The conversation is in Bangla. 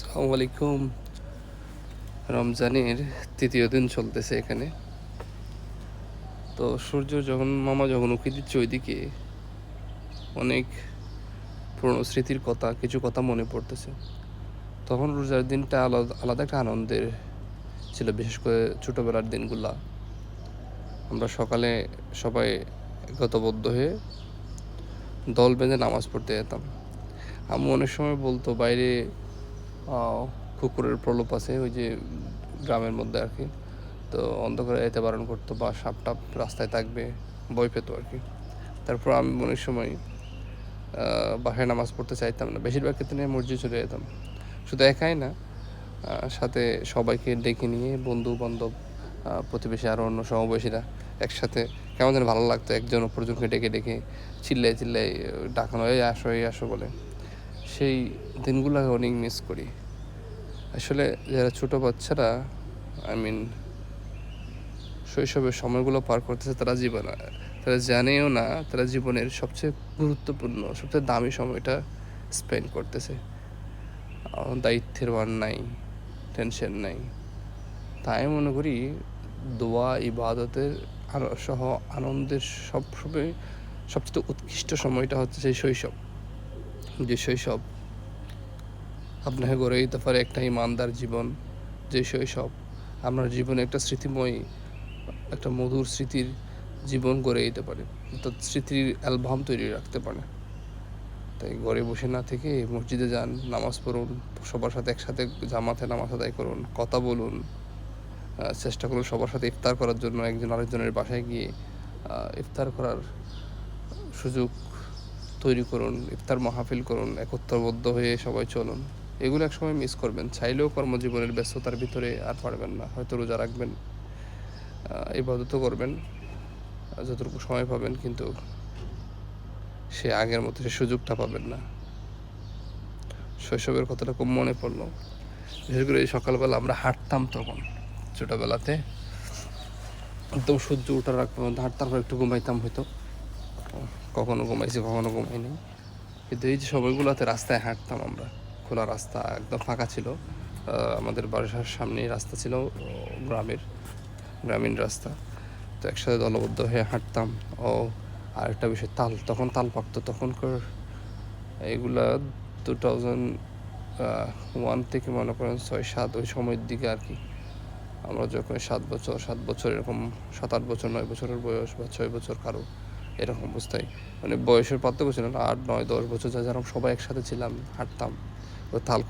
আসসালামু আলাইকুম। রমজানের তৃতীয় দিন চলতেছে এখানে। তো সূর্য যখন উঁকি দিচ্ছে ওইদিকে, অনেক পুরনো স্মৃতির কথা, কিছু কথা মনে পড়তেছে। তখন রোজার দিনটা আলাদা আলাদা একটা আনন্দের ছিল, বিশেষ করে ছোটোবেলার দিনগুলা। আমরা সকালে সবাই একতাবদ্ধ হয়ে দল বেঁধে নামাজ পড়তে যেতাম। আম্মু অনেক সময় বলতো বাইরে কুকুরের প্রলোপ আছে, ওই যে গ্রামের মধ্যে আর কি। তো অন্ধকারে যেতে বারণ করতো, বা সাপ টাপ রাস্তায় থাকবে, ভয় পেত আর কি। তারপর আমি অনেক সময় বাসায় নামাজ পড়তে চাইতাম না, বেশিরভাগ ক্ষেত্রে মসজিদে চলে যেতাম। শুধু একাই না, সাথে সবাইকে ডেকে নিয়ে বন্ধু বান্ধব, প্রতিবেশী আরও অন্য সমবয়সীরা একসাথে কেমন যেন ভালো লাগতো। একজন অপরজনকে ডেকে ডেকে চিল্লাই চিল্লাই ডাকানো, এই আসো এই আসো বলে। সেই দিনগুলোকে অনেক মিস করি আসলে। যারা ছোটো বাচ্চারা, শৈশবের সময়গুলো পার করতেছে, তারা জানেও না তারা জীবনের সবচেয়ে গুরুত্বপূর্ণ, সবচেয়ে দামি সময়টা স্পেন্ড করতেছে। দায়িত্বের ভার নাই, টেনশন নাই। তাই মনে করি দোয়া ইবাদতের সহ আনন্দের সবচেয়ে উৎকৃষ্ট সময়টা হচ্ছে সেই শৈশব। যে শৈশব আপনাকে গড়ে দিতে পারে একটা ইমানদার জীবন। যে শৈশব আপনার জীবনে একটা স্মৃতিময়, একটা মধুর স্মৃতির জীবন গড়ে দিতে পারে, অর্থাৎ স্মৃতির অ্যালবাম তৈরি রাখতে পারে। তাই ঘরে বসে না থেকে মসজিদে যান, নামাজ পড়ুন, সবার সাথে একসাথে জামাতে নামাজ আদায় করুন, কথা বলুন, চেষ্টা করুন সবার সাথে ইফতার করার জন্য, একজন আরেকজনের বাসায় গিয়ে ইফতার করার সুযোগ তৈরি করুন, ইফতার মাহফিল করুন, একত্রবদ্ধ হয়ে সবাই চলুন। এগুলো একসময় মিস করবেন, চাইলেও কর্মজীবনের ব্যস্ততার ভিতরে আর পারবেন না। হয়তো রোজা রাখবেন, ইবাদতও করবেন যতটুকু সময় পাবেন, কিন্তু সে আগের মতো সে সুযোগটা পাবেন না। শৈশবের কথাটা খুব মনে পড়লো, বিশেষ করে এই সকালবেলা আমরা হাঁটতাম তখন ছোটোবেলাতে, একদম সূর্য ওঠার আগ পর্যন্ত হাঁটতাম, তারপর একটু ঘুমাইতাম হয়তো, কখনো ঘুমাইছি কখনো ঘুমাইনি। কিন্তু এই যে সময়গুলোতে রাস্তায় হাঁটতাম আমরা, খোলা রাস্তা, একদম ফাঁকা ছিল। আমাদের বাসার সামনেই রাস্তা ছিল, গ্রামীণ রাস্তা। তো একসাথে দলবদ্ধ হয়ে হাঁটতাম। ও আরেকটা বিষয়, তখন তাল পাকতো। তখনকার এগুলা 2001 থেকে মনে করেন 6-7 ওই সময়ের দিকে আর কি। আমরা যখন 7 বছর এরকম, 7-8 বছর, 9 বছরের বয়স, বা 6 বছর কারো, এরকম অবস্থায়, মানে বয়সের পার্থক্য ছিল না, 8-9-10 বছর যারা সবাই একসাথে ছিলাম, হাঁটতাম। ও তাল